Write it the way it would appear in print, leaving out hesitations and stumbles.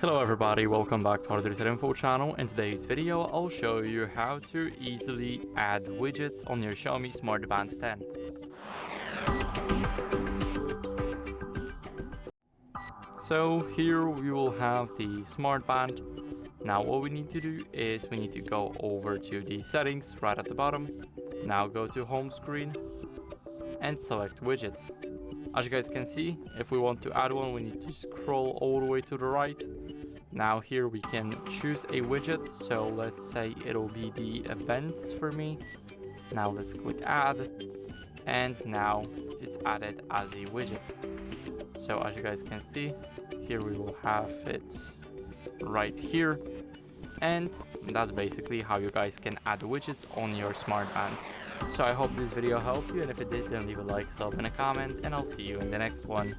Hello everybody, welcome back to HardReset.Info channel. In today's video, I'll show you how to easily add widgets on your XIAOMI Smart Band 10. So here we will have the Smart Band. Now what we need to do is we need to go over to the settings right at the bottom. Now go to home screen and select widgets. As you guys can see, if we want to add one, we need to scroll all the way to the right. Now here we can choose a widget, so let's say it'll be the events for me. Now let's click add, and now it's added as a widget. So as you guys can see, here we will have it right here, and that's basically how you guys can add widgets on your smart band. So I hope this video helped you, and if it did, then leave a like, sub, and a comment, and I'll see you in the next one.